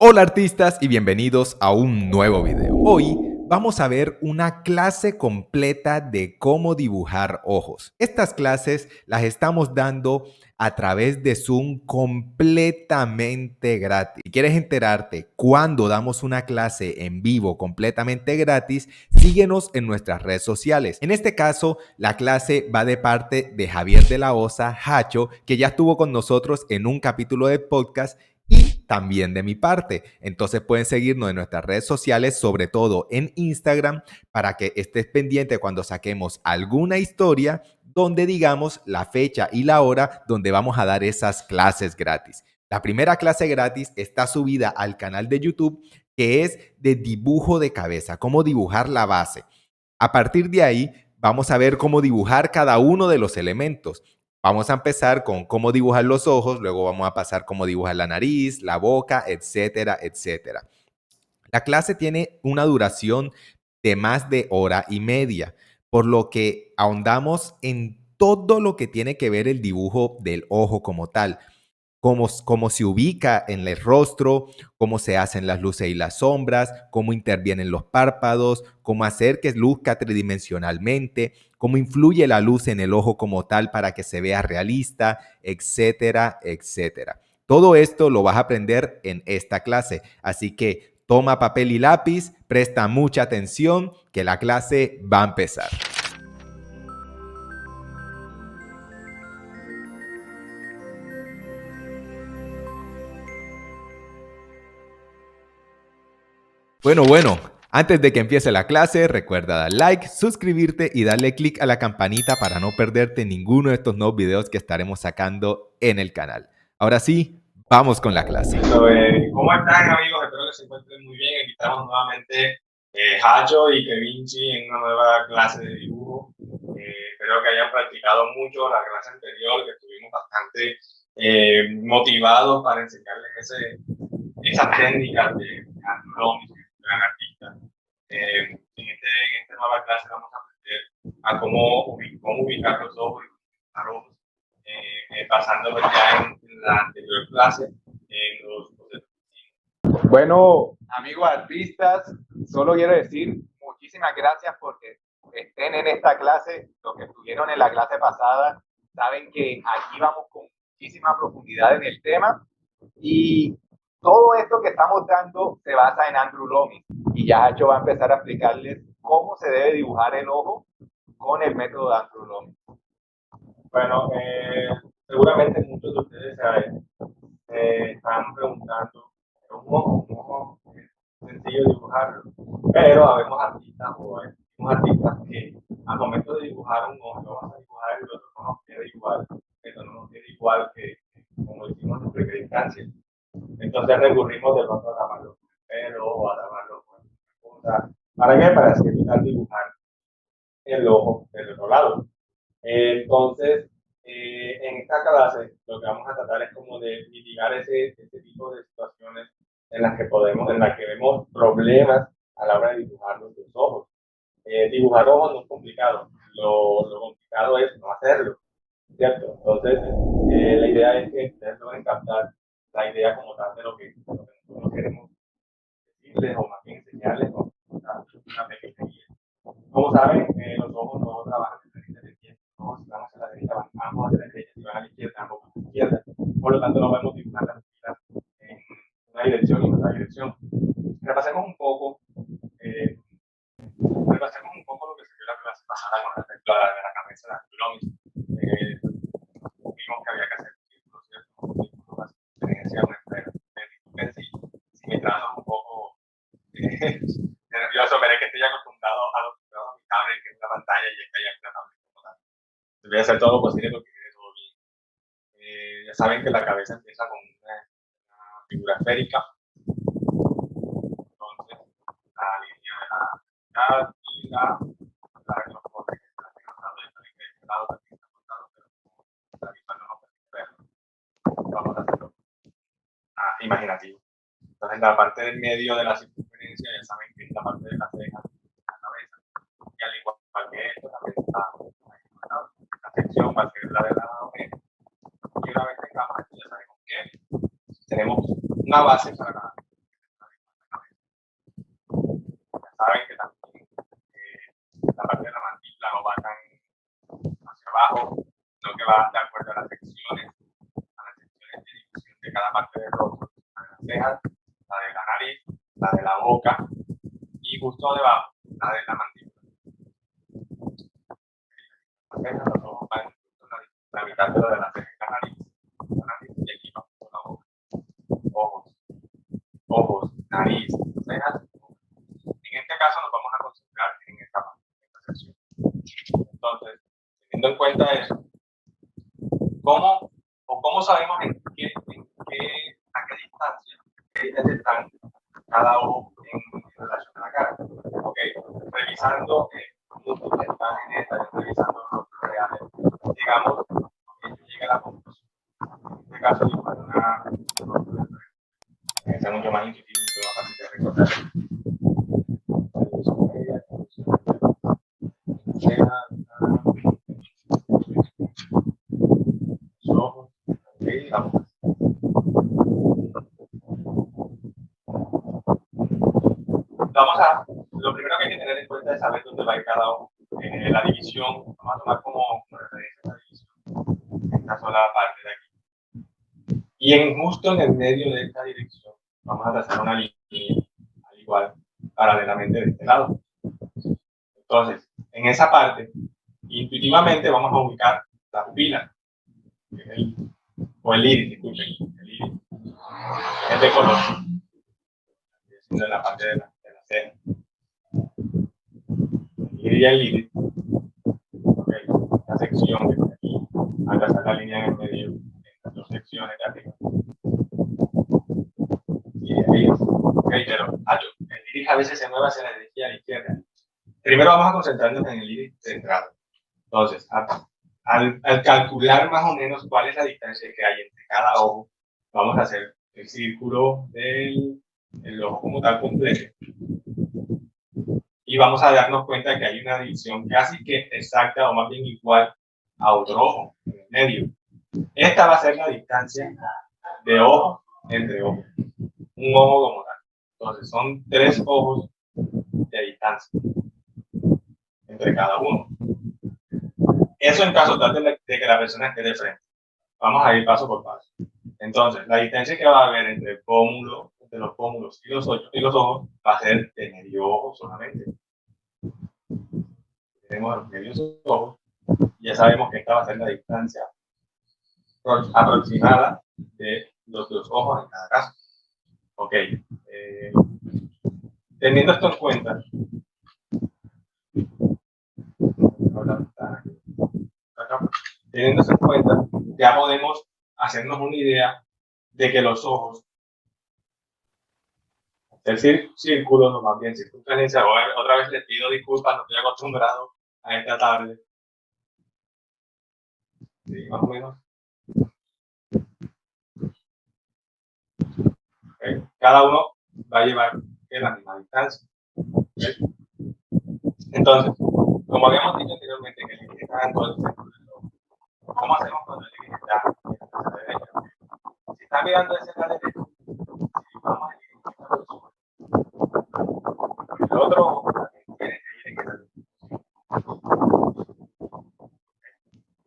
Hola artistas y bienvenidos a un nuevo video. Hoy vamos a ver una clase completa de cómo dibujar ojos. Estas clases las estamos dando a través de Zoom completamente gratis. Si quieres enterarte cuando damos una clase en vivo completamente gratis, síguenos en nuestras redes sociales. En este caso, la clase va de parte de Javier de la Osa, Hacho, que ya estuvo con nosotros en un capítulo de podcast y también de mi parte. Entonces pueden seguirnos en nuestras redes sociales, sobre todo en Instagram, para que estés pendiente cuando saquemos alguna historia donde digamos la fecha y la hora donde vamos a dar esas clases gratis. La primera clase gratis está subida al canal de YouTube, que es de dibujo de cabeza, cómo dibujar la base. A partir de ahí, vamos a ver cómo dibujar cada uno de los elementos. Vamos a empezar con cómo dibujar los ojos, luego vamos a pasar cómo dibujar la nariz, la boca, etcétera, etcétera. La clase tiene una duración de más de hora y media, por lo que ahondamos en todo lo que tiene que ver el dibujo del ojo como tal. Cómo se ubica en el rostro, cómo se hacen las luces y las sombras, cómo intervienen los párpados, cómo hacer que luzca tridimensionalmente, cómo influye la luz en el ojo como tal para que se vea realista, etcétera, etcétera. Todo esto lo vas a aprender en esta clase, así que toma papel y lápiz, presta mucha atención, que la clase va a empezar. Bueno, antes de que empiece la clase, recuerda dar like, suscribirte y darle click a la campanita para no perderte ninguno de estos nuevos videos que estaremos sacando en el canal. Ahora sí, vamos con la clase. ¿Cómo están, amigos? Espero que se encuentren muy bien. Aquí estamos nuevamente Hacho y Kevinchi en una nueva clase de dibujo. Espero que hayan practicado mucho la clase anterior, que estuvimos bastante motivados para enseñarles esas técnicas de Andrón, gran artista. En esta nueva clase vamos a aprender a cómo ubicar los ojos y dibujar ojos, basándonos ya en la anterior clase. Bueno, amigos artistas, solo quiero decir muchísimas gracias porque estén en esta clase. Los que estuvieron en la clase pasada saben que aquí vamos con muchísima profundidad en el tema y todo esto que estamos dando se basa en Andrew Loomis y ya Hacho va a empezar a explicarles cómo se debe dibujar el ojo con el método de Andrew Loomis. Bueno, seguramente muchos de ustedes están preguntando, ¿cómo es sencillo dibujarlo? Pero habemos artistas que al momento de dibujar un ojo, lo vas a dibujar y el otro no nos queda igual, eso no nos queda igual que como lo hicimos en primera instancia. Entonces recurrimos de pronto a taparlo con el pelo o a taparlo con otra cosa. ¿Para qué? Para evitar dibujar el ojo del otro lado. Entonces, en esta clase lo que vamos a tratar es como de mitigar ese tipo de situaciones en las que vemos problemas a la hora de dibujar los ojos. Dibujar ojos no es complicado, lo complicado es no hacerlo, ¿cierto? Entonces, la idea es que ustedes logren captar la idea como tal de lo que nosotros queremos decirles o más bien enseñarles con una pequeña guía. Como saben, los ojos no trabajan de frente a la izquierda. Si vamos a la derecha, vamos hacia la derecha. Si van a la izquierda, vamos a la izquierda. Por lo tanto, no podemos dibujar las filas en una dirección y en otra dirección. Repasemos un poco, eh, repasemos un poco lo que se vio la clase pasada con respecto a la cabeza de Andromis. Vimos que había que hacer círculos, ¿cierto? Círculos así, referencia a nuestra si me trazo un poco nervioso, veré que estoy acostumbrado a mi tablet, que es una pantalla, y es que hay una tablet como tal. Voy a hacer todo lo posible porque quede todo bien. Ya saben que la cabeza empieza con una figura esférica, entonces la línea de la mitad y la que nos corre, que está recortado y también que este lado también está cortado, pero la visual no nos permite verlo. Vamos a hacerlo imaginativo. Entonces la parte del medio de la circunferencia ya saben que es la parte de la ceja, la cabeza, y al igual que esto también está ahí cortado. La sección va a ser la de la oreja. Y una vez tengamos esto, ya sabemos que tenemos una base para esta parte de la mandíbula no va tan hacia abajo, sino que va de acuerdo a las secciones de difusión de cada parte del rostro, la de las cejas, la de la nariz, la de la boca y justo debajo la de la mandíbula. Las cejas, los ojos van justo la mitad de la de la ceja y la nariz y aquí va por la boca. Ojos, nariz, cejas. En este caso nos vamos a concentrar en esta parte, en esta sección. Entonces, teniendo en cuenta eso, ¿cómo sabemos a qué distancia están cada ojo en relación a la cara? Ok, revisando múltiples imágenes, revisando los reales, digamos que yo llegue a la conclusión. En este caso, igual una que sea mucho más intuitivo, mucho más fácil de recordar. Lo primero que hay que tener en cuenta es saber dónde va a ir cada ojo. La división, vamos a tomar como referencia la división, esta sola parte de aquí. Y justo en el medio de esta dirección, vamos a trazar una línea, al igual, paralelamente de este lado. Entonces, en esa parte, intuitivamente vamos a ubicar la pupila, o el iris, disculpen, el iris, es de color, de la parte de la ceja. Y el iris, okay, la sección que está aquí, al trazar la línea en el medio, en las dos secciones de arriba. Y el iris, okay, pero el iris a veces se mueve hacia la derecha y a la izquierda. Primero vamos a concentrarnos en el iris centrado. Entonces, al calcular más o menos cuál es la distancia que hay entre cada ojo, vamos a hacer el círculo del ojo como tal completo. Y vamos a darnos cuenta que hay una división casi que exacta o más bien igual a otro ojo en el medio. Esta va a ser la distancia de ojo entre ojos. Un ojo como tal. Entonces son 3 ojos de distancia entre cada uno. Eso en caso tal de que la persona esté de frente. Vamos a ir paso por paso. Entonces, la distancia que va a haber entre los pómulos y los ojos va a ser de medio ojo solamente. Tenemos los medios ojos y ya sabemos que esta va a ser la distancia aproximada de los 2 ojos en cada caso. Ok. Teniendo esto en cuenta, ya podemos hacernos una idea de que los ojos, el círculo, no más bien circunferencia, otra vez les pido disculpas, no estoy acostumbrado a esta tarde. Sí, más o menos. Okay. Cada uno va a llevar la misma distancia. Okay. Entonces, como habíamos dicho anteriormente, que el límite está en todo el centro del ojo. ¿Cómo hacemos cuando el límite está hacia la derecha? Si está mirando hacia la derecha, si vamos a el otro ojo tiene que salir.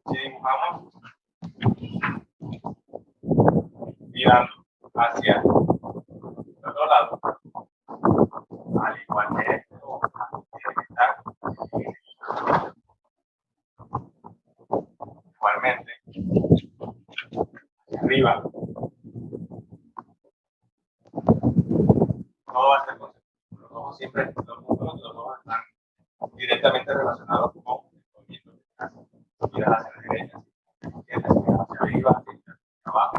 Si dibujamos mirando hacia el otro lado, al igual que este ojo, tiene que estar igualmente hacia arriba. Todo va a ser concepto. Los ojos siempre, los músculos de los ojos están directamente relacionados con el movimiento de la casa. Miras hacia la derecha, miras hacia arriba, hacia abajo.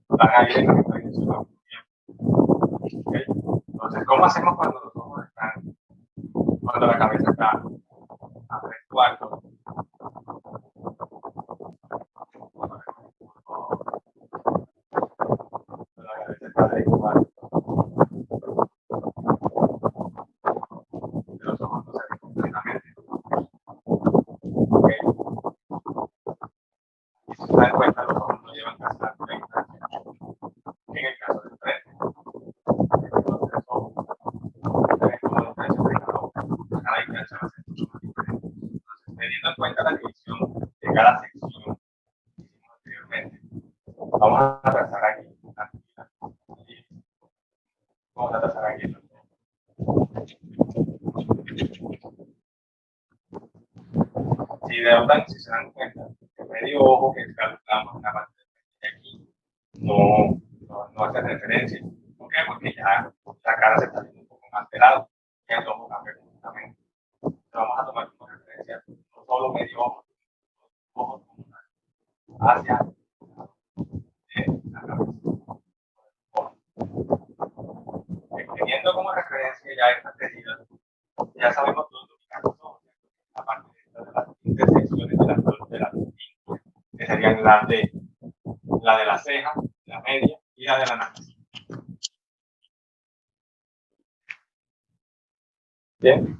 Van a ir en la misma dirección al mismo tiempo. ¿Okay? Entonces, ¿cómo hacemos cuando los ojos están, cuando la cabeza está a 3/4? Cuando la cabeza está a 3/4. Los ojos no se ven completamente. ¿Okay? Y si se dan cuenta, los ojos no llevan casi la misma distancia. En el caso del frente, los 3 ojos, tenemos como los 3 de cada ojo. Cada distancia va a ser mucho más diferente. Vamos a trazar aquí. Si se dan cuenta, el medio ojo que calculamos en la parte de aquí no hace referencia. ¿Por qué? Porque ya la cara se está viendo un poco más de lado y el ojo cambia completamente. Entonces vamos a tomar como referencia no solo medio ojo, ojos hacia la cabeza. Teniendo como referencia ya estas medidas, ya sabemos dónde ubicar los ojos. La parte de las intersecciones de las líneas, que serían la de la ceja, la media y la de la nariz. Bien.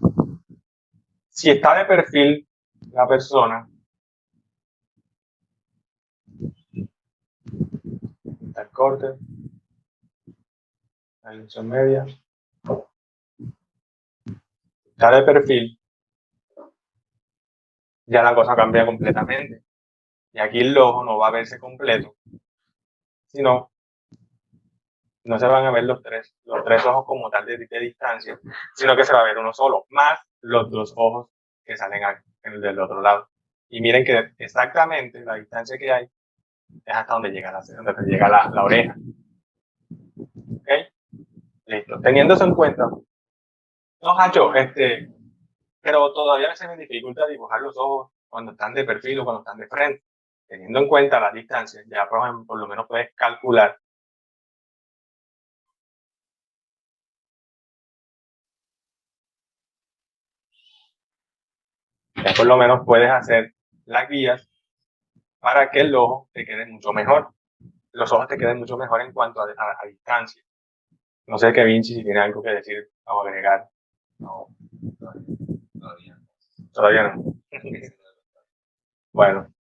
Si está de perfil la persona, está el corte, la ilusión media, está de perfil, ya la cosa cambia completamente. Y aquí el ojo no va a verse completo, sino no se van a ver los tres ojos como tal de distancia, sino que se va a ver uno solo, más los dos ojos que salen del otro lado. Y miren que exactamente la distancia que hay es hasta donde llega la oreja. ¿Ok? Listo. Teniendo eso en cuenta, no, Hacho, pero todavía se me dificulta dibujar los ojos cuando están de perfil o cuando están de frente. Teniendo en cuenta la distancia, ya por lo menos puedes calcular. Ya por lo menos puedes hacer las guías para que el ojo te quede mucho mejor. Los ojos te queden mucho mejor en cuanto a distancia. No sé, Kevin, si tiene algo que decir o agregar. No, Todavía no. Bueno,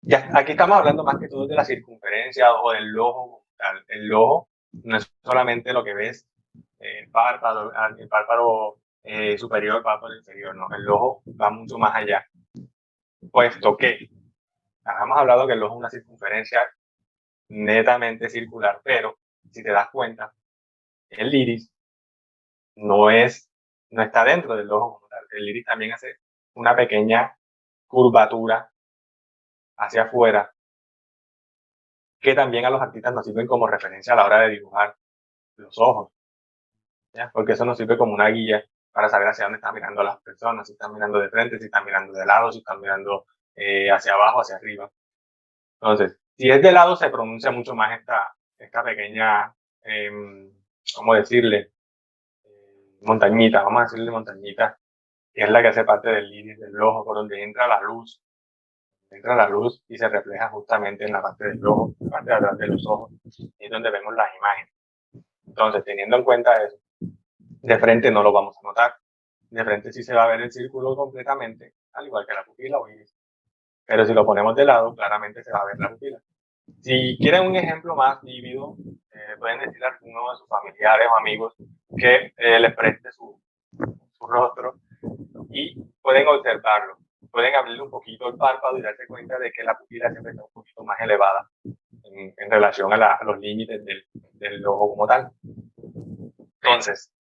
ya aquí estamos hablando más que todo de la circunferencia o del ojo. El ojo no es solamente lo que ves, el párpado superior, el párpado inferior, no. El ojo va mucho más allá. Puesto que hemos hablado que el ojo es una circunferencia netamente circular, pero si te das cuenta, el iris no está dentro del ojo como tal. El iris también hace una pequeña curvatura hacia afuera, que también a los artistas nos sirven como referencia a la hora de dibujar los ojos, ¿ya? Porque eso nos sirve como una guía para saber hacia dónde están mirando las personas, si están mirando de frente, si están mirando de lado, si están mirando hacia abajo, hacia arriba. Entonces, si es de lado, se pronuncia mucho más esta pequeña, ¿cómo decirle? Montañita, vamos a decirle montañita, que es la que hace parte del iris del ojo, por donde entra la luz y se refleja justamente en la parte del ojo, la parte de atrás de los ojos, y es donde vemos las imágenes. Entonces, teniendo en cuenta eso, de frente no lo vamos a notar. De frente sí se va a ver el círculo completamente, al igual que la pupila o iris. Pero si lo ponemos de lado, claramente se va a ver la pupila. Si quieren un ejemplo más vívido, pueden decirle a alguno de sus familiares o amigos que les preste su rostro y pueden observarlo. Pueden abrirle un poquito el párpado y darse cuenta de que la pupila siempre está un poquito más elevada en relación a los límites del ojo como tal. Entonces,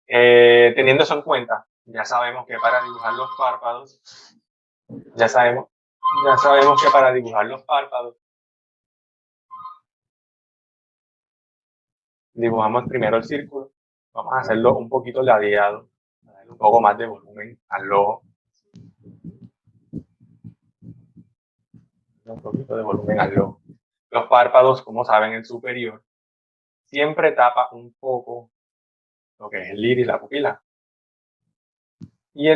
teniendo eso en cuenta, ya sabemos que para dibujar los párpados, dibujamos primero el círculo. Vamos a hacerlo un poquito ladeado, para darle un poco más de volumen al ojo. Un poquito de volumen al ojo. Los párpados, como saben, el superior siempre tapa un poco lo que es el iris, la pupila. Y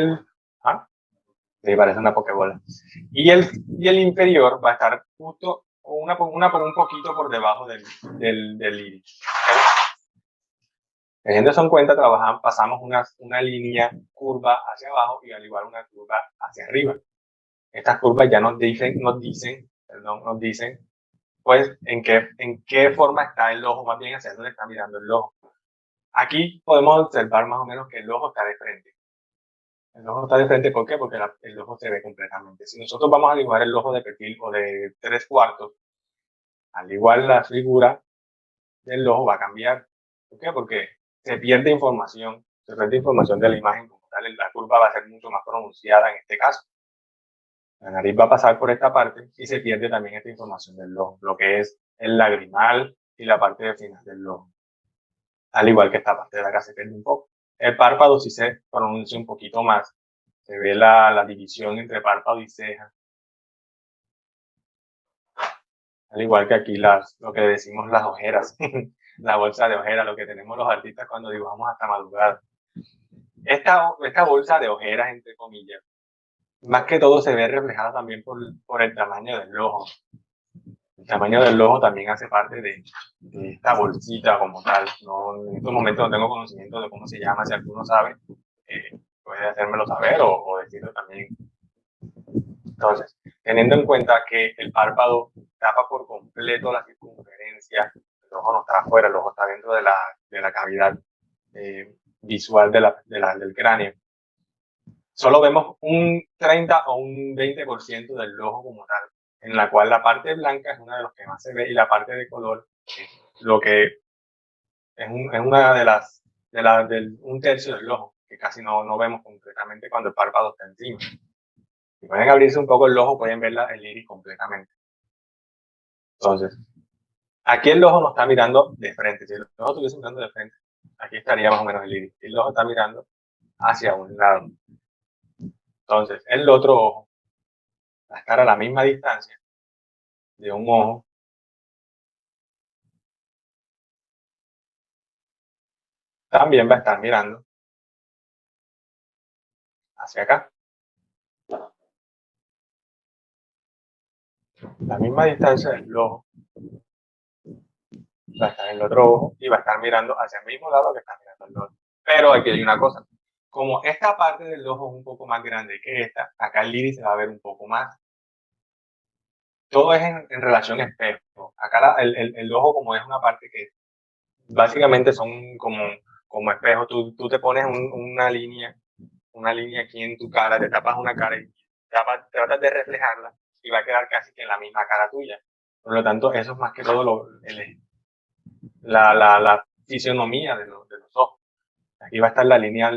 sí, parece una pokebola. Y el inferior va a estar justo un poquito por debajo del iris. Teniendo eso en cuenta, pasamos una línea curva hacia abajo y al igual una curva hacia arriba. Estas curvas ya nos dicen, pues, en qué forma está el ojo, más bien hacia dónde está mirando el ojo. Aquí podemos observar más o menos que el ojo está de frente. El ojo está de frente, ¿por qué? Porque el ojo se ve completamente. Si nosotros vamos a dibujar el ojo de perfil o de 3/4, al igual la figura del ojo va a cambiar. ¿Por qué? Porque se pierde información de la imagen como tal, la curva va a ser mucho más pronunciada en este caso. La nariz va a pasar por esta parte y se pierde también esta información del ojo, lo que es el lagrimal y la parte de final del ojo. Al igual que esta parte de acá se pierde un poco. El párpado sí se pronuncia un poquito más. Se ve la división entre párpado y ceja. Al igual que aquí lo que decimos las ojeras, la bolsa de ojeras, lo que tenemos los artistas cuando dibujamos hasta madrugada. Esta bolsa de ojeras, entre comillas, más que todo se ve reflejada también por el tamaño del ojo. El tamaño del ojo también hace parte de esta bolsita como tal. No, en estos momentos no tengo conocimiento de cómo se llama, si alguno sabe, puede hacérmelo saber o decirlo también. Entonces, teniendo en cuenta que el párpado tapa por completo la circunferencia, el ojo no está afuera, el ojo está dentro de la cavidad visual del cráneo. Solo vemos un 30 o un 20% del ojo como tal, en la cual la parte blanca es una de los que más se ve y la parte de color es lo que es una un tercio del ojo, que casi no vemos completamente cuando el párpado está encima. Si pueden abrirse un poco el ojo, pueden ver el iris completamente. Entonces, aquí el ojo no está mirando de frente. Si el ojo estuviese mirando de frente, aquí estaría más o menos el iris. El ojo está mirando hacia un lado. Entonces, el otro ojo va a estar a la misma distancia de un ojo. También va a estar mirando hacia acá. La misma distancia del ojo va a estar en el otro ojo y va a estar mirando hacia el mismo lado que está mirando el otro. Pero aquí hay una cosa. Como esta parte del ojo es un poco más grande que esta, acá el iris se va a ver un poco más. Todo es en relación a espejo. Acá el ojo, como es una parte que básicamente son como espejos, tú te pones una línea aquí en tu cara, te tapas una cara y tratas de reflejarla y va a quedar casi que en la misma cara tuya. Por lo tanto, eso es más que todo la fisionomía de los ojos. Aquí va a estar la línea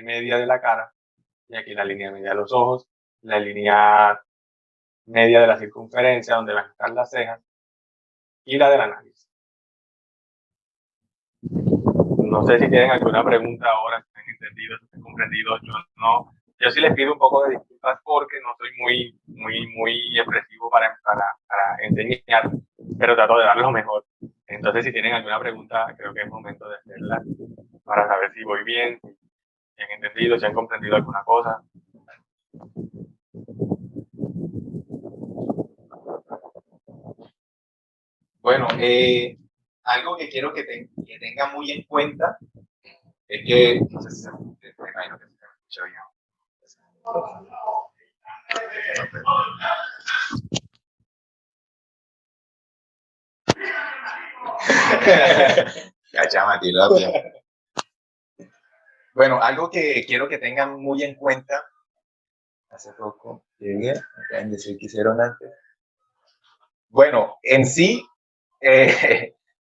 media de la cara y aquí la línea media de los ojos, la línea media de la circunferencia donde van a estar las cejas y la de la nariz. No sé si tienen alguna pregunta ahora, si han entendido, si han comprendido. Yo sí les pido un poco de disculpas porque no soy muy expresivo para enseñar, pero trato de dar lo mejor. Entonces, si tienen alguna pregunta, creo que es momento de hacerla para saber si voy bien, si han entendido, si han comprendido alguna cosa. Bueno, algo que quiero que tengan muy en cuenta es que, no sé si me imagino que se escucha bien. Cachama, tilapia. Bueno, algo que quiero que tengan muy en cuenta. Hace poco llegué, me acaban de decir que hicieron antes. Bueno, en sí,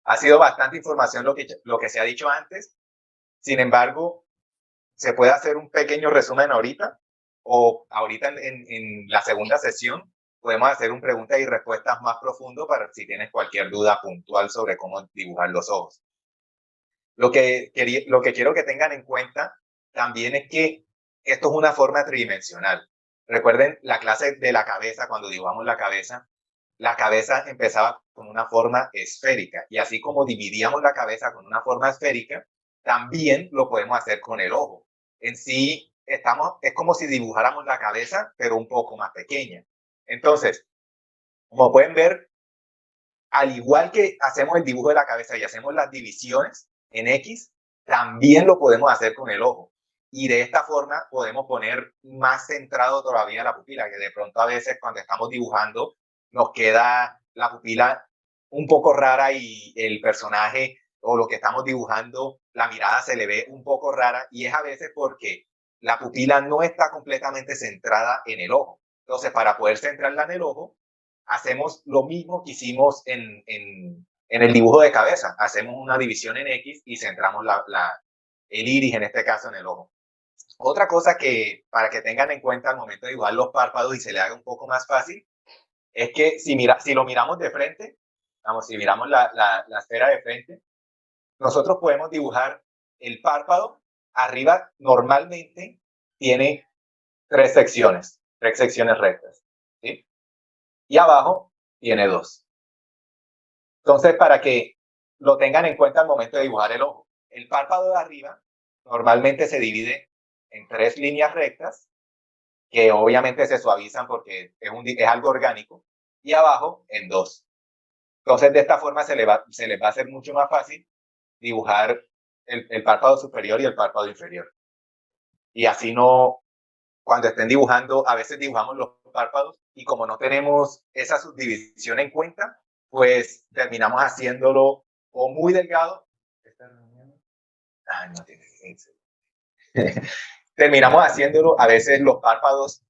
ha sido bastante información lo que se ha dicho antes. Sin embargo, se puede hacer un pequeño resumen ahorita, o ahorita en la segunda sesión podemos hacer un preguntas y respuestas más profundo para si tienes cualquier duda puntual sobre cómo dibujar los ojos. Lo que quiero que tengan en cuenta también es que esto es una forma tridimensional. Recuerden la clase de la cabeza, cuando dibujamos la cabeza empezaba con una forma esférica, y así como dividíamos la cabeza con una forma esférica, también lo podemos hacer con el ojo. En sí, es como si dibujáramos la cabeza, pero un poco más pequeña. Entonces, como pueden ver, al igual que hacemos el dibujo de la cabeza y hacemos las divisiones en X, también lo podemos hacer con el ojo. Y de esta forma podemos poner más centrado todavía la pupila, que de pronto a veces cuando estamos dibujando nos queda la pupila un poco rara y el personaje o lo que estamos dibujando, la mirada se le ve un poco rara, y es a veces porque la pupila no está completamente centrada en el ojo. Entonces, para poder centrarla en el ojo, hacemos lo mismo que hicimos en En el dibujo de cabeza, hacemos una división en X y centramos el iris, en este caso, en el ojo. Otra cosa que, para que tengan en cuenta al momento de dibujar los párpados y se le haga un poco más fácil, es que si lo miramos de frente, vamos, si miramos la esfera de frente, nosotros podemos dibujar el párpado. Arriba normalmente tiene tres secciones rectas, ¿sí? Y abajo tiene dos. Entonces, para que lo tengan en cuenta al momento de dibujar el ojo, el párpado de arriba normalmente se divide en tres líneas rectas, que obviamente se suavizan porque es algo orgánico, y abajo en dos. Entonces, de esta forma se les va a hacer mucho más fácil dibujar el párpado superior y el párpado inferior. Y así no, cuando estén dibujando, a veces dibujamos los párpados y como no tenemos esa subdivisión en cuenta, pues terminamos haciéndolo o muy delgado. Ay, no tiene terminamos haciéndolo, a veces los párpados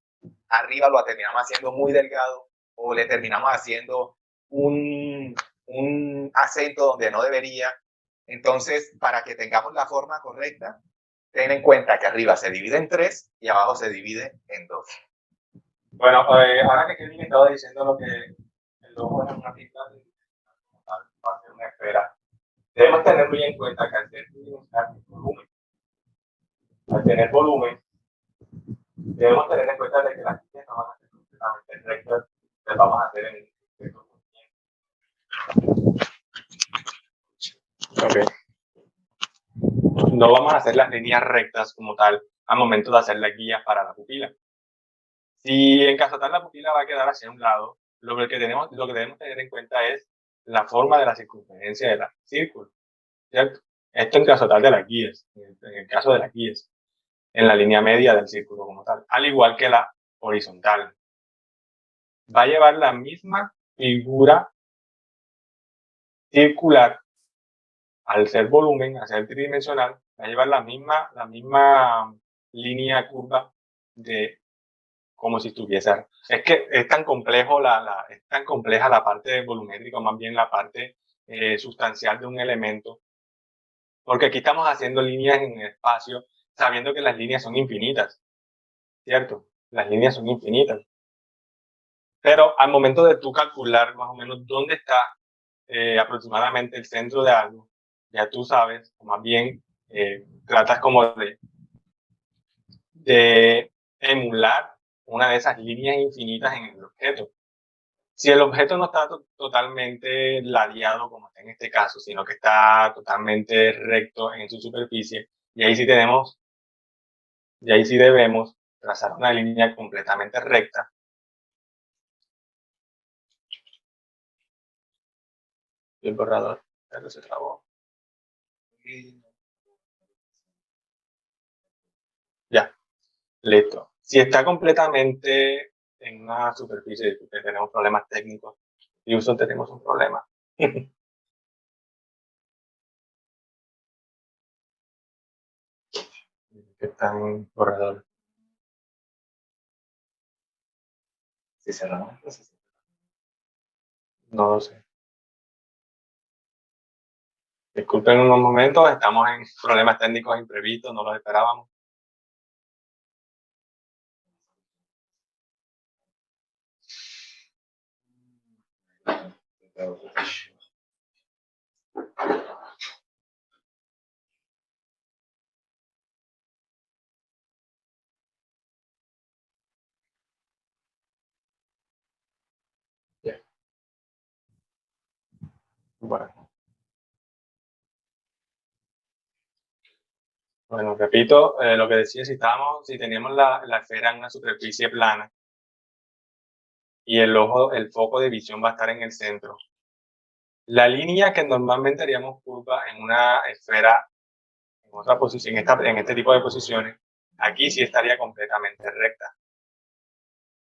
arriba lo terminamos haciendo muy delgado o le terminamos haciendo un acento donde no debería. Entonces, para que tengamos la forma correcta, ten en cuenta que arriba se divide en tres y abajo se divide en dos. Bueno, ahora que Kevin estaba diciendo lo que el ojo es una pista, va a ser una esfera, debemos tener muy en cuenta que al ser volumen, al tener volumen, debemos tener en cuenta de que las líneas no van a ser completamente rectas, las vamos a hacer en ciertos movimientos. Okay. No vamos a hacer las líneas rectas como tal al momento de hacer las guías para la pupila. Si en caso tal la pupila va a quedar hacia un lado, lo que debemos tener en cuenta es la forma de la circunferencia del círculo, ¿cierto? Esto en caso tal de las guías, en el caso de las guías, en la línea media del círculo como tal, al igual que la horizontal. Va a llevar la misma figura circular, al ser volumen, al ser tridimensional, va a llevar la misma línea curva de como si estuviese. Es que es tan complejo es tan compleja la parte volumétrica, más bien la parte sustancial de un elemento, porque aquí estamos haciendo líneas en el espacio, sabiendo que las líneas son infinitas, ¿cierto? Las líneas son infinitas. Pero al momento de tú calcular más o menos dónde está aproximadamente el centro de algo, ya tú sabes, o más bien tratas como de emular una de esas líneas infinitas en el objeto. Si el objeto no está totalmente ladeado, como está en este caso, sino que está totalmente recto en su superficie, y ahí sí debemos trazar una línea completamente recta. Y el borrador, pero se trabó. Ya, listo. Si está completamente en una superficie, que tenemos problemas técnicos, y uso tenemos un problema. Que está en borrador. Si cerramos, entonces. No lo sé. Disculpen unos momentos, estamos en problemas técnicos imprevistos, no los esperábamos. Yeah. Bueno, repito, lo que decía, si teníamos la esfera en una superficie plana y el foco de visión va a estar en el centro, la línea que normalmente haríamos curva en una esfera, en otra posición, en este tipo de posiciones, aquí sí estaría completamente recta.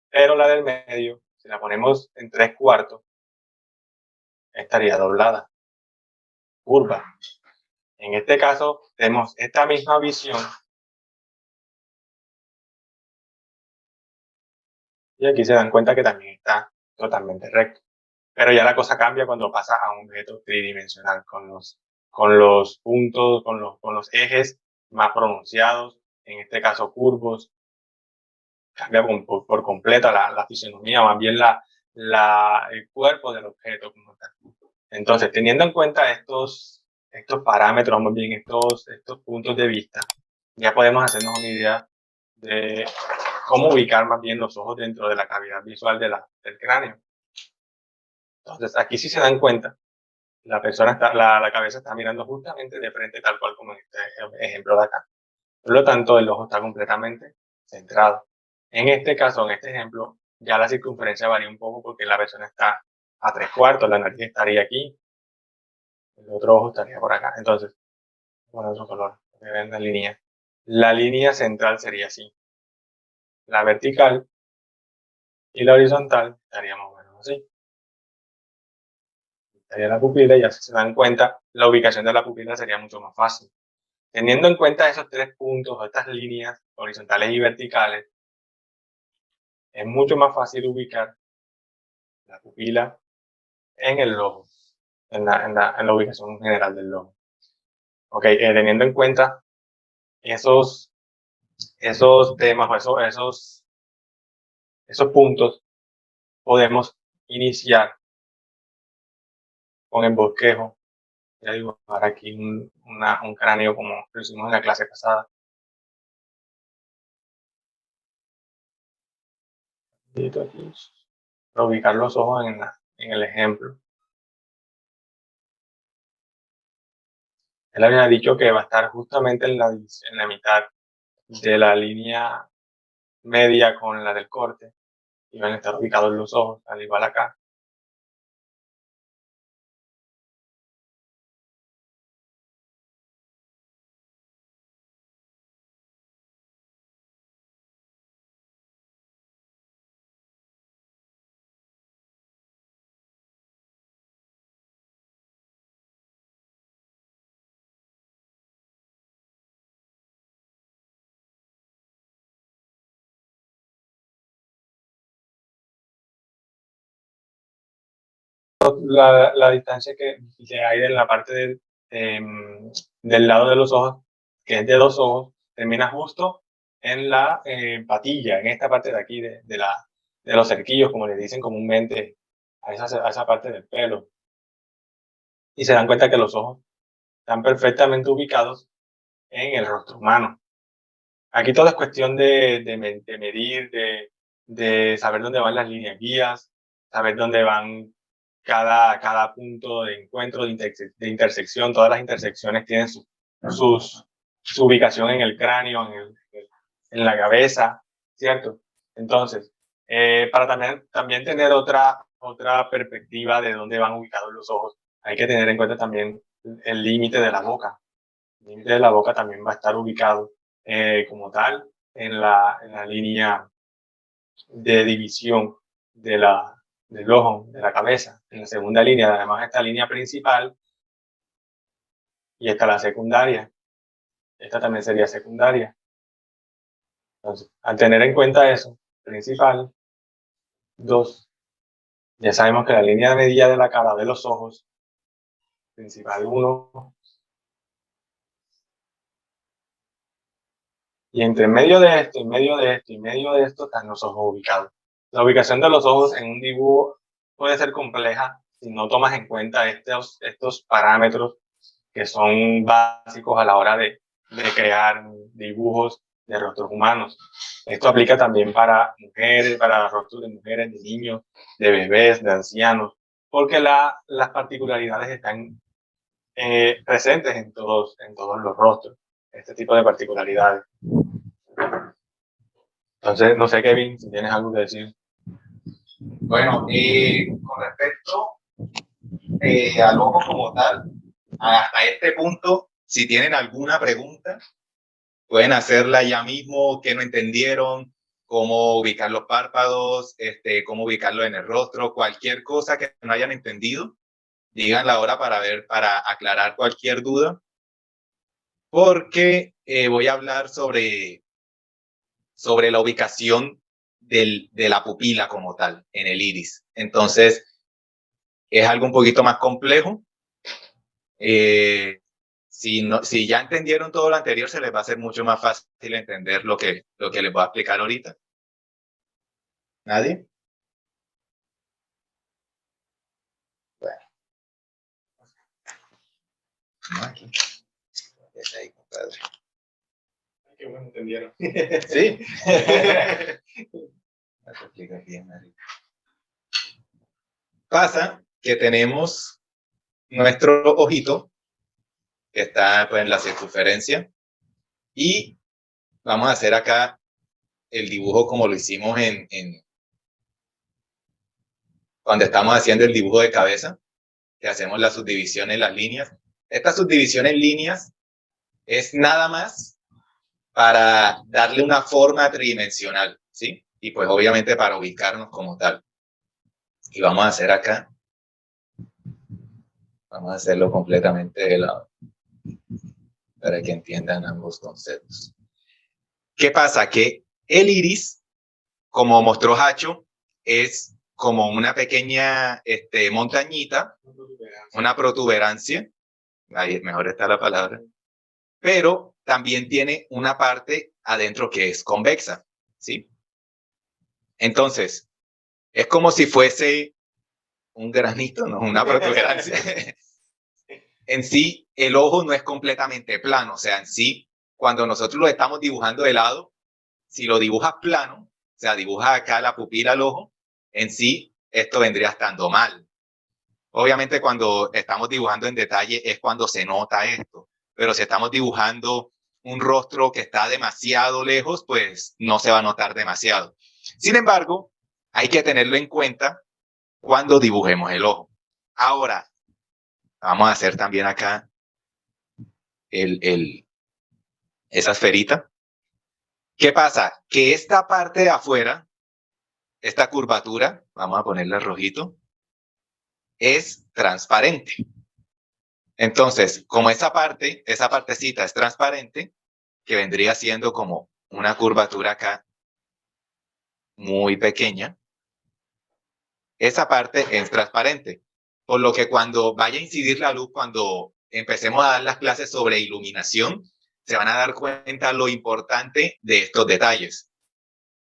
Pero la del medio, si la ponemos en 3/4, estaría doblada, curva. En este caso, tenemos esta misma visión. Y aquí se dan cuenta que también está totalmente recto. Pero ya la cosa cambia cuando pasa a un objeto tridimensional, con los puntos, con los ejes más pronunciados, en este caso curvos. Cambia por completo la fisionomía, más bien el cuerpo del objeto como tal. Entonces, teniendo en cuenta estos parámetros, más bien estos puntos de vista, ya podemos hacernos una idea de cómo ubicar más bien los ojos dentro de la cavidad visual del cráneo. Entonces, aquí si se dan cuenta, la cabeza está mirando justamente de frente, tal cual como en este ejemplo de acá. Por lo tanto, el ojo está completamente centrado. En este caso, en este ejemplo, ya la circunferencia varía un poco porque la persona está a 3/4, la nariz estaría aquí, el otro ojo estaría por acá. Entonces, bueno, otro color, que ven la línea. La línea central sería así. La vertical y la horizontal estaría más o menos así. Estaría la pupila y ya si se dan cuenta, la ubicación de la pupila sería mucho más fácil. Teniendo en cuenta esos 3 puntos o estas líneas horizontales y verticales, es mucho más fácil ubicar la pupila en el ojo, en la ubicación general del ojo. Ok, teniendo en cuenta esos temas o esos puntos, podemos iniciar con el bosquejo. Voy a dibujar aquí un cráneo como lo hicimos en la clase pasada. Aquí, para ubicar los ojos en el ejemplo. Él había dicho que va a estar justamente en la mitad de la línea media con la del corte y van a estar ubicados los ojos, al igual acá. La distancia que hay en la parte del lado de los ojos, que es de 2 ojos, termina justo en la patilla, en esta parte de aquí de los cerquillos, como le dicen comúnmente a esa parte del pelo. Y se dan cuenta que los ojos están perfectamente ubicados en el rostro humano. Aquí todo es cuestión de medir, de saber dónde van las líneas guías, saber dónde van cada punto de encuentro, de intersección. Todas las intersecciones tienen su ubicación en el cráneo, en la cabeza, ¿cierto? Entonces, para también tener otra perspectiva de dónde van ubicados los ojos, hay que tener en cuenta también el límite de la boca. El límite de la boca también va a estar ubicado como tal en la línea de división del ojo, de la cabeza, en la segunda línea. Además, esta línea principal y esta la secundaria. Esta también sería secundaria. Entonces, al tener en cuenta eso, principal, 2, ya sabemos que la línea media de la cara de los ojos, principal 1, y entre medio de esto, y medio de esto, y medio de esto, están los ojos ubicados. La ubicación de los ojos en un dibujo puede ser compleja si no tomas en cuenta estos parámetros que son básicos a la hora de crear dibujos de rostros humanos. Esto aplica también para mujeres, para rostros de mujeres, de niños, de bebés, de ancianos, porque las particularidades están presentes en todos los rostros, este tipo de particularidades. Entonces, no sé, Kevin, si tienes algo que decir. Bueno, con respecto al ojo como tal, hasta este punto, si tienen alguna pregunta, pueden hacerla ya mismo, qué no entendieron, cómo ubicar los párpados, cómo ubicarlo en el rostro, cualquier cosa que no hayan entendido, díganla ahora para aclarar cualquier duda, porque voy a hablar sobre la ubicación de la pupila como tal en el iris. Entonces, es algo un poquito más complejo. Si ya entendieron todo lo anterior, se les va a hacer mucho más fácil entender lo que les voy a explicar ahorita. ¿Nadie? Bueno. No, aquí. Ahí, compadre. Qué bueno, entendieron. Sí. Pasa que tenemos nuestro ojito, que está pues, en la circunferencia, y vamos a hacer acá el dibujo como lo hicimos cuando estamos haciendo el dibujo de cabeza, que hacemos la subdivisión en las líneas. Esta subdivisión en líneas es nada más para darle una forma tridimensional, ¿sí? Y pues obviamente para ubicarnos como tal. Y vamos a hacer acá, vamos a hacerlo completamente de lado, para que entiendan ambos conceptos. ¿Qué pasa? Que el iris, como mostró Hacho, es como una pequeña montañita, una protuberancia, ahí mejor está la palabra, pero también tiene una parte adentro que es convexa, ¿sí? Entonces, es como si fuese un granito, no una protuberancia. En sí, el ojo no es completamente plano, o sea, en sí, cuando nosotros lo estamos dibujando de lado, si lo dibujas plano, o sea, dibujas acá la pupila al ojo, en sí, esto vendría estando mal. Obviamente, cuando estamos dibujando en detalle es cuando se nota esto, pero si estamos dibujando un rostro que está demasiado lejos, pues no se va a notar demasiado. Sin embargo, hay que tenerlo en cuenta cuando dibujemos el ojo. Ahora, vamos a hacer también acá esa esferita. ¿Qué pasa? Que esta parte de afuera, esta curvatura, vamos a ponerla rojito, es transparente. Entonces, como esa partecita es transparente, que vendría siendo como una curvatura acá muy pequeña, esa parte es transparente. Por lo que cuando vaya a incidir la luz, cuando empecemos a dar las clases sobre iluminación, se van a dar cuenta lo importante de estos detalles.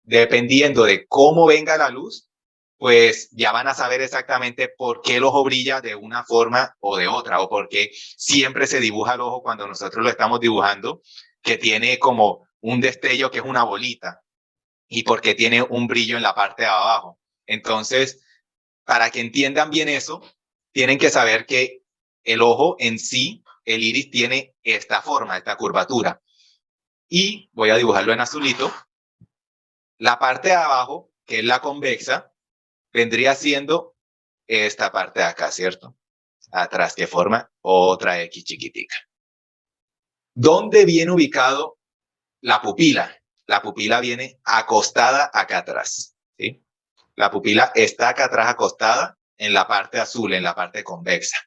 Dependiendo de cómo venga la luz, pues ya van a saber exactamente por qué el ojo brilla de una forma o de otra, o por qué siempre se dibuja el ojo cuando nosotros lo estamos dibujando, que tiene como un destello que es una bolita, y por qué tiene un brillo en la parte de abajo. Entonces, para que entiendan bien eso, tienen que saber que el ojo en sí, el iris, tiene esta forma, esta curvatura. Y voy a dibujarlo en azulito. La parte de abajo, que es la convexa, vendría siendo esta parte de acá, ¿cierto? Atrás, que forma otra X chiquitica. ¿Dónde viene ubicado la pupila? La pupila viene acostada acá atrás, ¿sí? La pupila está acá atrás acostada en la parte azul, en la parte convexa.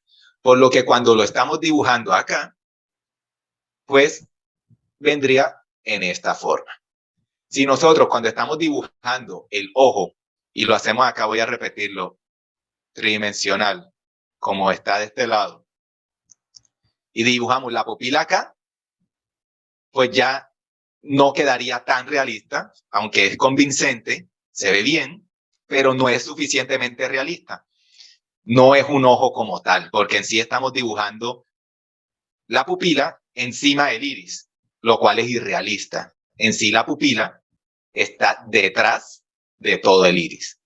Por lo que cuando lo estamos dibujando acá, pues vendría en esta forma. Si nosotros cuando estamos dibujando el ojo, y lo hacemos acá, voy a repetirlo, tridimensional, como está de este lado, y dibujamos la pupila acá, pues ya no quedaría tan realista, aunque es convincente, se ve bien, pero no es suficientemente realista. No es un ojo como tal, porque en sí estamos dibujando la pupila encima del iris, lo cual es irrealista. En sí la pupila está detrás de todo el iris.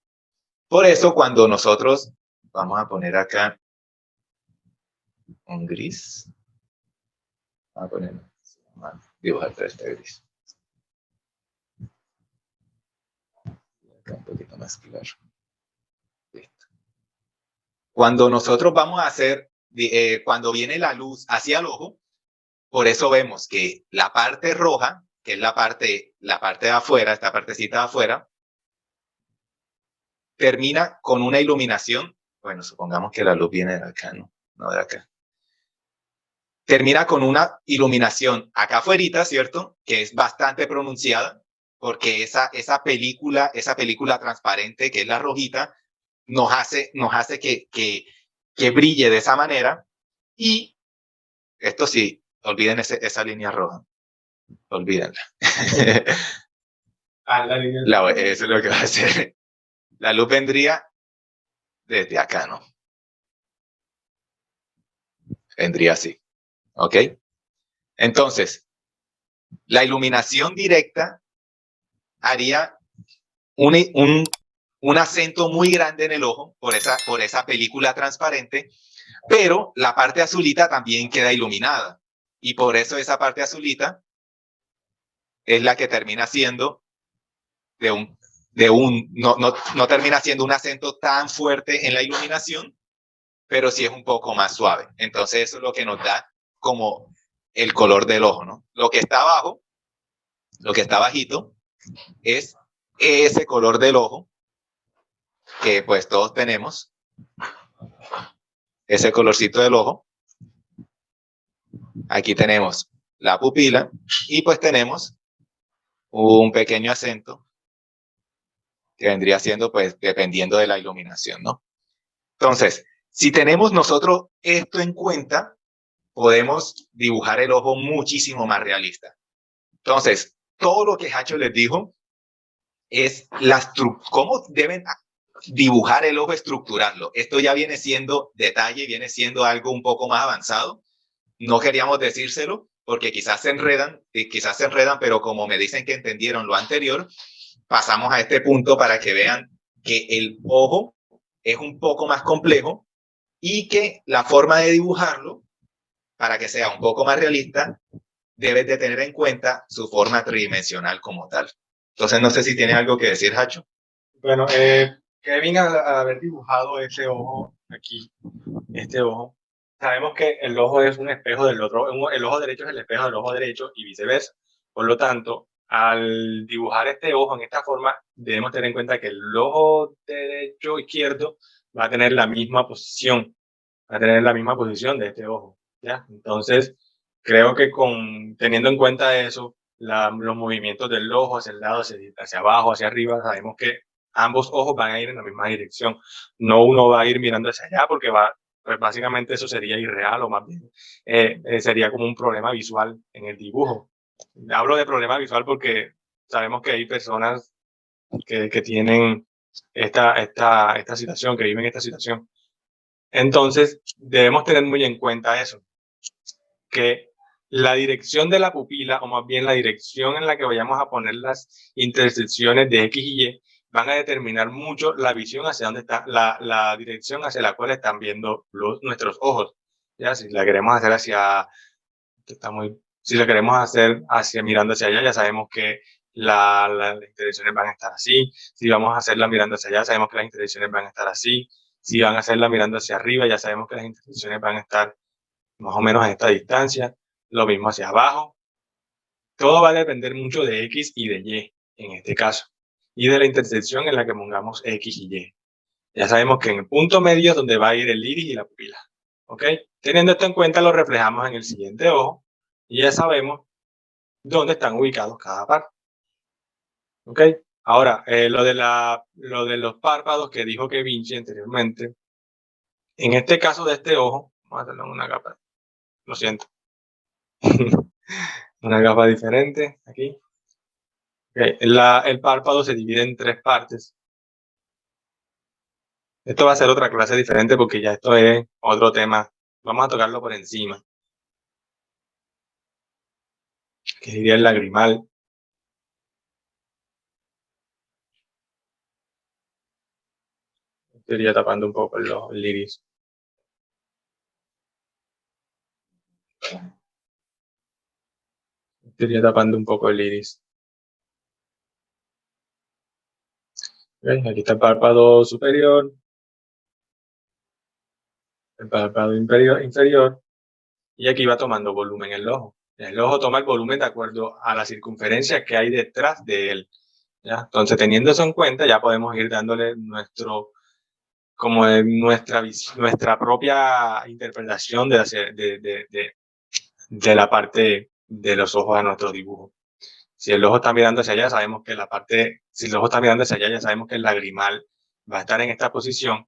Por eso cuando nosotros, vamos a poner acá un gris, vamos a dibujar este gris. Acá un poquito más claro. Listo. Cuando nosotros vamos a hacer, cuando viene la luz hacia el ojo, por eso vemos que la parte roja, que es la parte de afuera, esta partecita de afuera, termina con una iluminación. Bueno, supongamos que la luz viene de acá, no de acá. Termina con una iluminación acá afuera, ¿cierto? Que es bastante pronunciada, porque esa película transparente, que es la rojita, nos hace que que brille de esa manera. Y esto sí, olviden esa línea roja. Olvídenla. Eso es lo que va a hacer. La luz vendría desde acá, ¿no? Vendría así. ¿Ok? Entonces, la iluminación directa haría un acento muy grande en el ojo por esa película transparente, pero la parte azulita también queda iluminada. Y por eso esa parte azulita es la que termina siendo no termina siendo un acento tan fuerte en la iluminación, pero sí es un poco más suave. Entonces eso es lo que nos da como el color del ojo, ¿no? Lo que está abajo, lo que está bajito, es ese color del ojo que pues todos tenemos, ese colorcito del ojo. Aquí tenemos la pupila y pues tenemos un pequeño acento que vendría siendo pues dependiendo de la iluminación, ¿no? Entonces, si tenemos nosotros esto en cuenta, podemos dibujar el ojo muchísimo más realista. Entonces, todo lo que Hacho les dijo es cómo deben dibujar el ojo, estructurarlo. Esto ya viene siendo detalle, viene siendo algo un poco más avanzado. No queríamos decírselo porque quizás se enredan, pero como me dicen que entendieron lo anterior, pasamos a este punto para que vean que el ojo es un poco más complejo y que la forma de dibujarlo, para que sea un poco más realista, debes de tener en cuenta su forma tridimensional como tal. Entonces, no sé si tiene algo que decir, Hacho. Bueno, Kevin, al haber dibujado ese ojo aquí, este ojo, sabemos que el ojo es un espejo del otro, el ojo derecho es el espejo del ojo derecho y viceversa. Por lo tanto, al dibujar este ojo en esta forma, debemos tener en cuenta que el ojo derecho izquierdo va a tener la misma posición, de este ojo, ¿ya? Entonces, creo que teniendo en cuenta eso, los movimientos del ojo hacia el lado, hacia abajo, hacia arriba, sabemos que ambos ojos van a ir en la misma dirección. No uno va a ir mirando hacia allá porque pues básicamente eso sería irreal o más bien sería como un problema visual en el dibujo. Hablo de problema visual porque sabemos que hay personas que tienen esta situación, que viven esta situación. Entonces, debemos tener muy en cuenta eso, que la dirección de la pupila, o más bien la dirección en la que vayamos a poner las intersecciones de X y Y, van a determinar mucho la visión hacia dónde está, la dirección hacia la cual están viendo nuestros ojos. ¿Ya? Si la queremos hacer si la queremos hacer mirando hacia allá, ya sabemos que las intersecciones van a estar así. Si vamos a hacerla mirando hacia allá, sabemos que las intersecciones van a estar así. Si van a hacerla mirando hacia arriba, ya sabemos que las intersecciones van a estar más o menos a esta distancia. Lo mismo hacia abajo. Todo va a depender mucho de X y de Y, en este caso, y de la intersección en la que pongamos X y Y. Ya sabemos que en el punto medio es donde va a ir el iris y la pupila. ¿Ok? Teniendo esto en cuenta, lo reflejamos en el siguiente ojo y ya sabemos dónde están ubicados cada par. ¿Ok? Ahora, lo de los párpados que dijo que Vinci anteriormente, en este caso de este ojo, vamos a hacerlo en una capa, lo siento, una capa diferente aquí. Okay. El párpado se divide en 3 partes. Esto va a ser otra clase diferente porque ya esto es otro tema. Vamos a tocarlo por encima. Que sería el lagrimal. Estaría tapando un poco el iris. Estaría tapando un poco el iris. Okay. Aquí está el párpado superior. El párpado inferior. Y aquí va tomando volumen el ojo. El ojo toma el volumen de acuerdo a la circunferencia que hay detrás de él. ¿Ya? Entonces, teniendo eso en cuenta, ya podemos ir dándole nuestra propia interpretación de la parte de los ojos a nuestro dibujo. Si el ojo está mirando hacia allá, sabemos que si el ojo está mirando hacia allá, ya sabemos que el lagrimal va a estar en esta posición,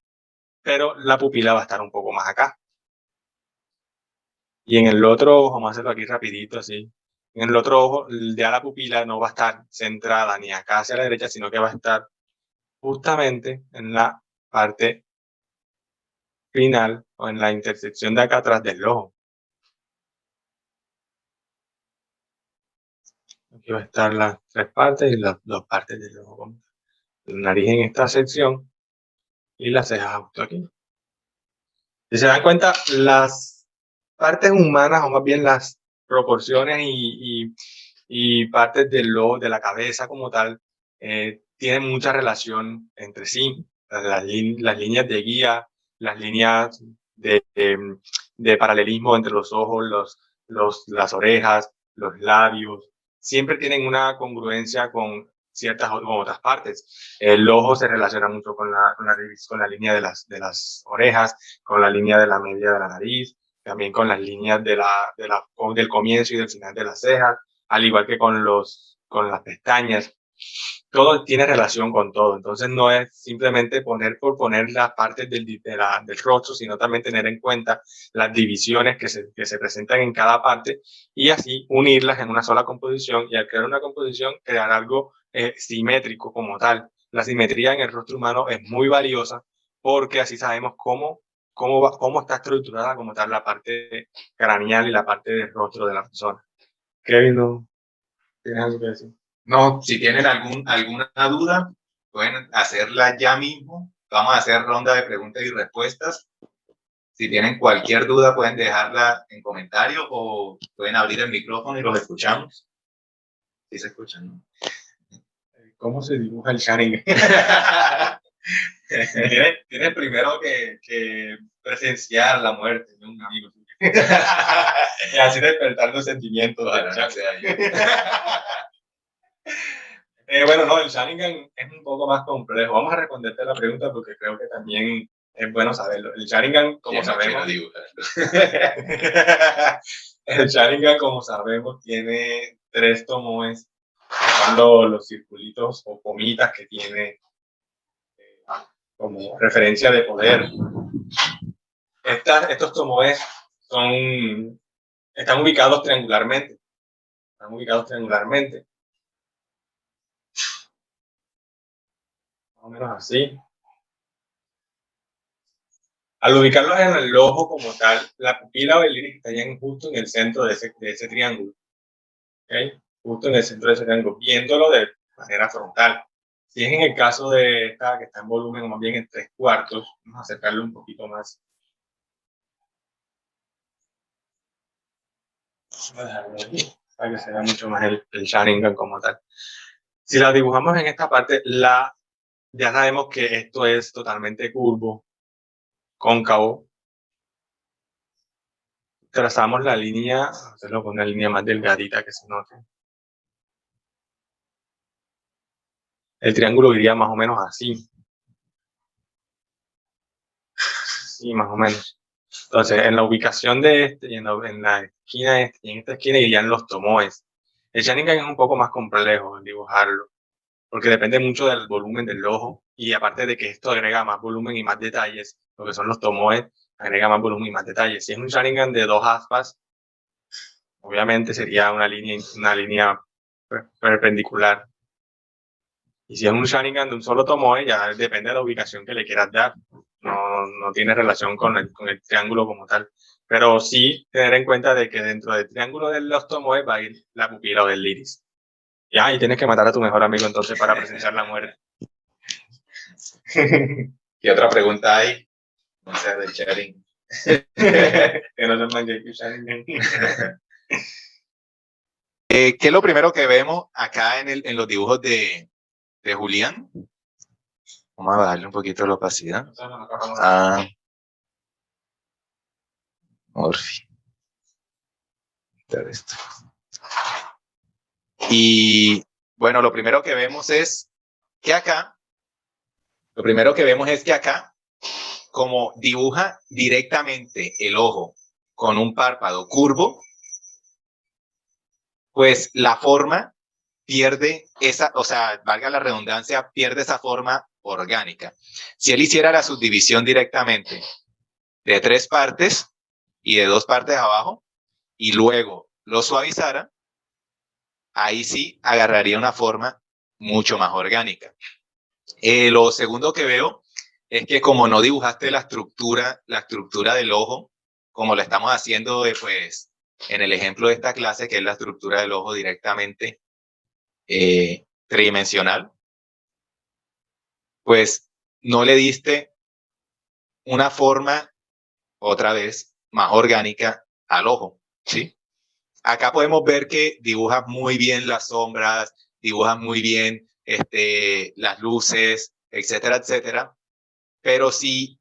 pero la pupila va a estar un poco más acá. Y en el otro ojo, vamos a hacerlo aquí rapidito, así. En el otro ojo, ya la pupila no va a estar centrada ni acá hacia la derecha, sino que va a estar justamente en la parte final o en la intersección de acá atrás del ojo. Aquí va a estar las tres partes y las dos partes del ojo. La nariz en esta sección y las cejas justo aquí. Si se dan cuenta, las partes humanas, o más bien las proporciones y partes del ojo, de la cabeza como tal, tienen mucha relación entre sí. Las líneas de guía, las líneas de paralelismo entre los ojos, las orejas, los labios, siempre tienen una congruencia con con otras partes. El ojo se relaciona mucho con la línea de las orejas, con la línea de la media de la nariz, también con las líneas del comienzo y del final de las cejas, al igual que con las pestañas. Todo tiene relación con todo, entonces no es simplemente poner por poner las partes del rostro, sino también tener en cuenta las divisiones que se presentan en cada parte y así unirlas en una sola composición, y al crear una composición crear algo simétrico como tal. La simetría en el rostro humano es muy valiosa porque así sabemos cómo está estructurada como tal la parte craneal y la parte del rostro de la persona. Kevin, ¿no tienes algo que decir? No, si tienen alguna duda, pueden hacerla ya mismo. Vamos a hacer ronda de preguntas y respuestas. Si tienen cualquier duda, pueden dejarla en comentarios o pueden abrir el micrófono y los escuchamos. Sí se escuchan, ¿no? ¿Cómo se dibuja el Sharingan? Tienes primero que presenciar la muerte de un amigo. Y así despertar los sentimientos. Bueno, no sé, Bueno, no, el Sharingan es un poco más complejo. Vamos a responderte la pregunta porque creo que también es bueno saberlo. El Sharingan, como sabemos, el Sharingan, como sabemos, tiene 3 tomoes, son los circulitos o pomitas que tiene como referencia de poder. Estos tomoes están ubicados triangularmente. Más o menos así. Al ubicarlos en el ojo como tal, la pupila o el iris estarían justo en el centro de ese triángulo. ¿Okay? Justo en el centro de ese triángulo, viéndolo de manera frontal. Si es en el caso de esta que está en volumen, o más bien en 3/4, vamos a acercarlo un poquito más. Voy a dejarlo aquí para que se vea mucho más el Sharingan como tal. Si la dibujamos en esta parte, ya sabemos que esto es totalmente curvo, cóncavo. Trazamos la línea, hacerlo con una línea más delgadita que se note. El triángulo iría más o menos así. Sí, más o menos. Entonces, en la ubicación de este, y en la esquina este, y en esta esquina irían los tomoes. El Sharingan es un poco más complejo en dibujarlo, porque depende mucho del volumen del ojo, y aparte de que esto agrega más volumen y más detalles, lo que son los tomoes, agrega más volumen y más detalles. Si es un Sharingan de 2 aspas, obviamente sería una línea perpendicular. Y si es un Sharingan de un solo tomoe, ya depende de la ubicación que le quieras dar. No tiene relación con el triángulo como tal. Pero sí tener en cuenta de que dentro del triángulo de los tomoes va a ir la pupila o el iris. Ya, y tienes que matar a tu mejor amigo entonces para presenciar la muerte. ¿Qué otra pregunta hay? No sé, del Sharingan. Que no sepan que hay Sharingan. ¿Qué es lo primero que vemos acá en los dibujos de Julián? Vamos a bajarle un poquito la opacidad. Morphy. Esto. Y bueno, lo primero que vemos es que acá, como dibuja directamente el ojo con un párpado curvo, pues la forma pierde esa, o sea, valga la redundancia, pierde esa forma orgánica. Si él hiciera la subdivisión directamente de 3 partes y de 2 partes abajo, y luego lo suavizara, ahí sí agarraría una forma mucho más orgánica. Lo segundo que veo es que como no dibujaste la estructura del ojo, como lo estamos haciendo pues, en el ejemplo de esta clase, que es la estructura del ojo directamente tridimensional, pues no le diste una forma, otra vez, más orgánica al ojo, ¿sí? Acá podemos ver que dibujas muy bien las sombras, dibujas muy bien las luces, etcétera, etcétera. Pero si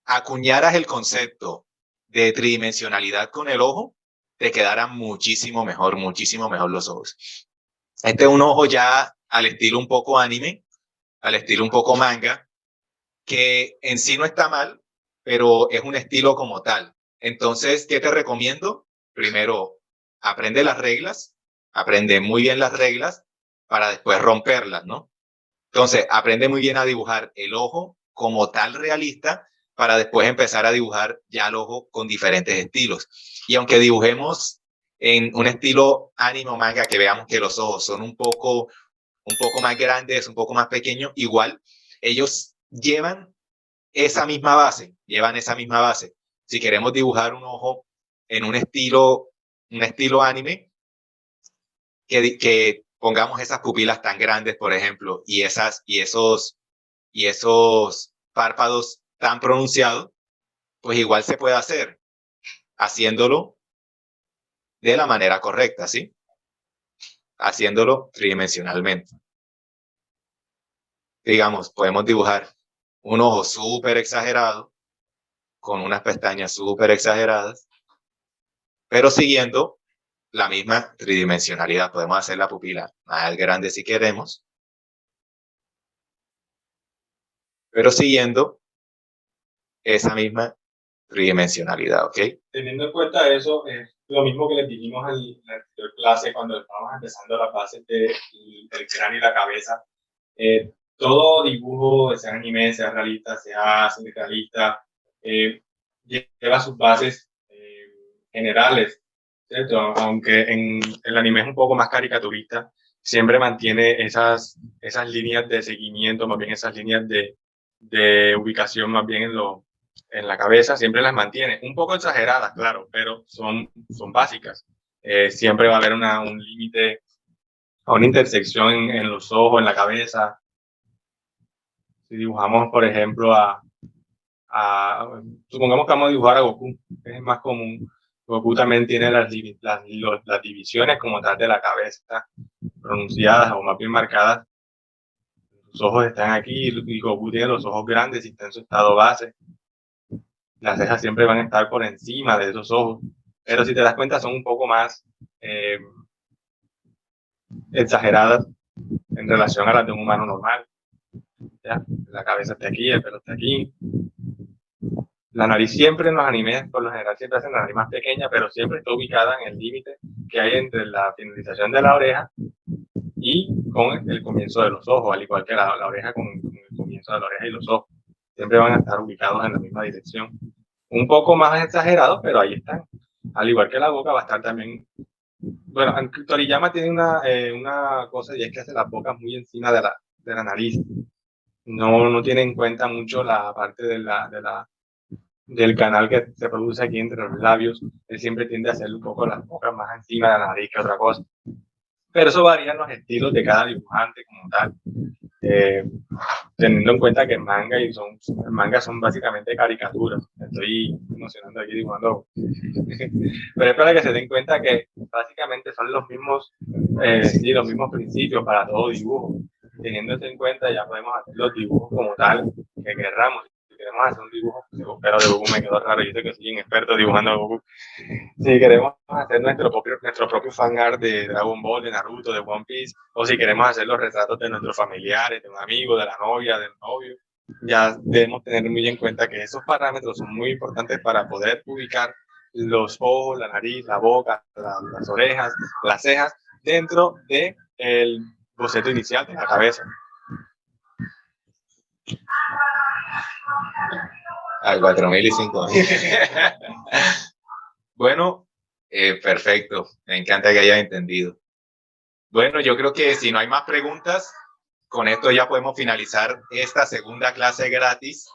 acuñaras el concepto de tridimensionalidad con el ojo, te quedarán muchísimo mejor los ojos. Este es un ojo ya al estilo un poco anime, al estilo un poco manga, que en sí no está mal, pero es un estilo como tal. Entonces, ¿qué te recomiendo? Primero, aprende las reglas, aprende muy bien las reglas para después romperlas, ¿no? Entonces, aprende muy bien a dibujar el ojo como tal realista para después empezar a dibujar ya el ojo con diferentes estilos. Y aunque dibujemos en un estilo anime o manga, que veamos que los ojos son un poco más grandes, un poco más pequeños, igual ellos llevan esa misma base, Si queremos dibujar un ojo en un estilo anime, que pongamos esas pupilas tan grandes, por ejemplo, y esos párpados tan pronunciados, pues igual se puede hacer haciéndolo de la manera correcta, ¿sí? Haciéndolo tridimensionalmente. Digamos, podemos dibujar un ojo súper exagerado, con unas pestañas súper exageradas, pero siguiendo la misma tridimensionalidad. Podemos hacer la pupila más grande si queremos, pero siguiendo esa misma tridimensionalidad, ¿ok? Teniendo en cuenta eso, es lo mismo que les dijimos en la anterior clase cuando estábamos empezando las bases del cráneo y la cabeza. Todo dibujo, sea anime, sea realista, sea semirealista, lleva sus bases generales, ¿cierto? Aunque en el anime es un poco más caricaturista, siempre mantiene esas líneas de seguimiento, más bien esas líneas de ubicación, más bien en la cabeza, siempre las mantiene. Un poco exageradas, claro, pero son básicas. Siempre va a haber un límite, una intersección en los ojos, en la cabeza. Si dibujamos, por ejemplo, supongamos que vamos a dibujar a Goku, es más común. Goku también tiene las divisiones como tal de la cabeza pronunciadas o más bien marcadas. Sus ojos están aquí y Goku tiene los ojos grandes y está en su estado base. Las cejas siempre van a estar por encima de esos ojos, pero si te das cuenta son un poco más exageradas en relación a las de un humano normal. ¿Ya? La cabeza está aquí, el pelo está aquí. La nariz siempre en los animes, por lo general, siempre hacen la nariz más pequeña, pero siempre está ubicada en el límite que hay entre la finalización de la oreja y con el comienzo de los ojos, al igual que la oreja con el comienzo de la oreja y los ojos. Siempre van a estar ubicados en la misma dirección. Un poco más exagerados, pero ahí están. Al igual que la boca va a estar también... Bueno, Toriyama tiene una cosa y es que hace las bocas muy encima de la nariz. No tiene en cuenta mucho la parte del canal que se produce aquí entre los labios. Él siempre tiende a hacer un poco las bocas más encima de la nariz que otra cosa. Pero eso varía en los estilos de cada dibujante como tal. Teniendo en cuenta que manga son básicamente caricaturas. Estoy emocionando aquí dibujando. Pero es para que se den cuenta que básicamente son los mismos principios para todo dibujo. Teniendo eso en cuenta, ya podemos hacer los dibujos como tal que querramos. Si queremos hacer un dibujo, pero de Goku me quedó raro, yo sé que soy un experto dibujando a Goku. Si queremos hacer nuestro propio fanart de Dragon Ball, de Naruto, de One Piece, o si queremos hacer los retratos de nuestros familiares, de un amigo, de la novia, del novio, ya debemos tener muy en cuenta que esos parámetros son muy importantes para poder ubicar los ojos, la nariz, la boca, las orejas, las cejas, dentro del boceto inicial de la cabeza. A 4.000 y 5.000. Bueno, perfecto. Me encanta que hayas entendido. Bueno, yo creo que si no hay más preguntas, con esto ya podemos finalizar esta segunda clase gratis.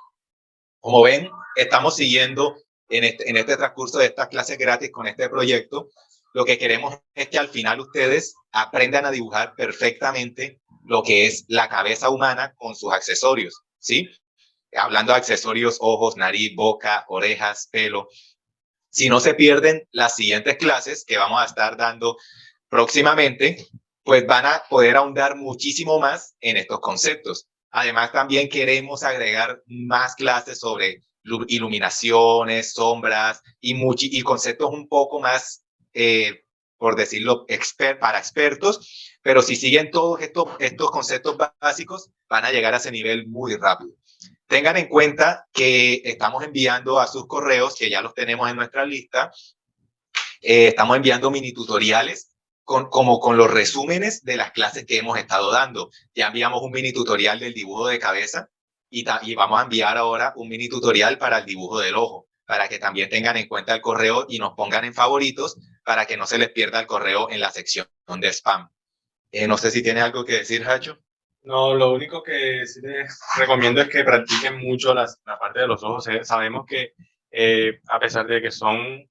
Como ven, estamos siguiendo en este transcurso de estas clases gratis con este proyecto. Lo que queremos es que al final ustedes aprendan a dibujar perfectamente lo que es la cabeza humana con sus accesorios, ¿sí? Hablando de accesorios, ojos, nariz, boca, orejas, pelo. Si no se pierden las siguientes clases que vamos a estar dando próximamente, pues van a poder ahondar muchísimo más en estos conceptos. Además, también queremos agregar más clases sobre iluminaciones, sombras y conceptos un poco más, por decirlo, para expertos, pero si siguen todos estos conceptos básicos, van a llegar a ese nivel muy rápido. Tengan en cuenta que estamos enviando a sus correos, que ya los tenemos en nuestra lista, estamos enviando mini tutoriales como con los resúmenes de las clases que hemos estado dando. Ya enviamos un mini tutorial del dibujo de cabeza y vamos a enviar ahora un mini tutorial para el dibujo del ojo, para que también tengan en cuenta el correo y nos pongan en favoritos para que no se les pierda el correo en la sección de spam. No sé si tienes algo que decir, Hacho. No, lo único que sí les recomiendo es que practiquen mucho la parte de los ojos. Sabemos que a pesar de que son,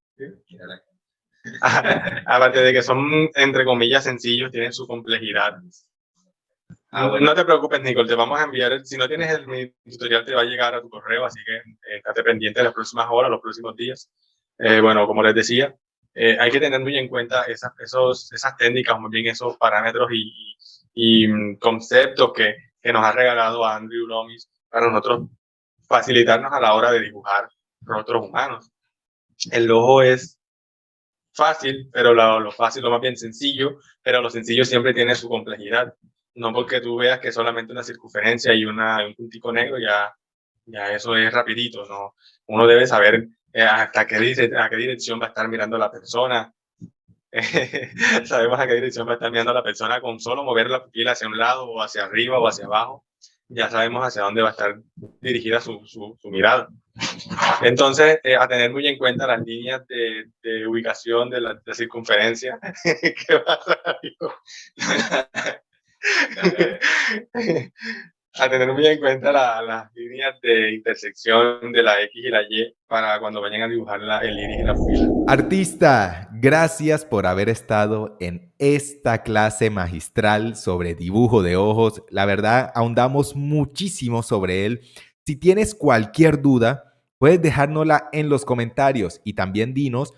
aparte de que son entre comillas sencillos, tienen su complejidad. Bueno. No te preocupes, Nicole, te vamos a enviar, si no tienes el tutorial te va a llegar a tu correo, así que estate pendiente de las próximas horas, los próximos días. Bueno, como les decía, hay que tener muy en cuenta esas técnicas, muy bien esos parámetros y conceptos que nos ha regalado Andrew Loomis para nosotros facilitarnos a la hora de dibujar rostros humanos. El ojo es fácil, pero lo fácil, lo más bien sencillo, pero lo sencillo siempre tiene su complejidad. No porque tú veas que solamente una circunferencia y un puntico negro, ya eso es rapidito, ¿no? Uno debe saber a qué dirección va a estar mirando la persona. Sabemos a qué dirección va a estar mirando la persona con solo mover la pupila hacia un lado o hacia arriba o hacia abajo. Ya sabemos hacia dónde va a estar dirigida su mirada. Entonces, a tener muy en cuenta las líneas de ubicación de la circunferencia. ¿Qué pasa, amigo? A tener muy en cuenta las líneas de intersección de la X y la Y para cuando vayan a dibujar el iris y la pupila. Artista, gracias por haber estado en esta clase magistral sobre dibujo de ojos. La verdad, ahondamos muchísimo sobre él. Si tienes cualquier duda, puedes dejárnosla en los comentarios y también dinos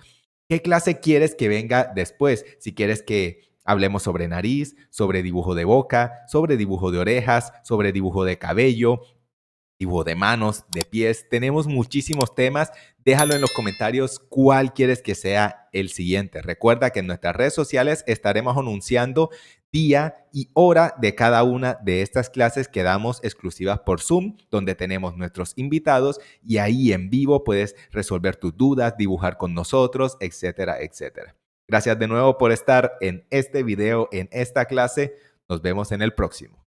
qué clase quieres que venga después. Si quieres que hablemos sobre nariz, sobre dibujo de boca, sobre dibujo de orejas, sobre dibujo de cabello, dibujo de manos, de pies. Tenemos muchísimos temas. Déjalo en los comentarios cuál quieres que sea el siguiente. Recuerda que en nuestras redes sociales estaremos anunciando día y hora de cada una de estas clases que damos exclusivas por Zoom, donde tenemos nuestros invitados y ahí en vivo puedes resolver tus dudas, dibujar con nosotros, etcétera, etcétera. Gracias de nuevo por estar en este video, en esta clase. Nos vemos en el próximo.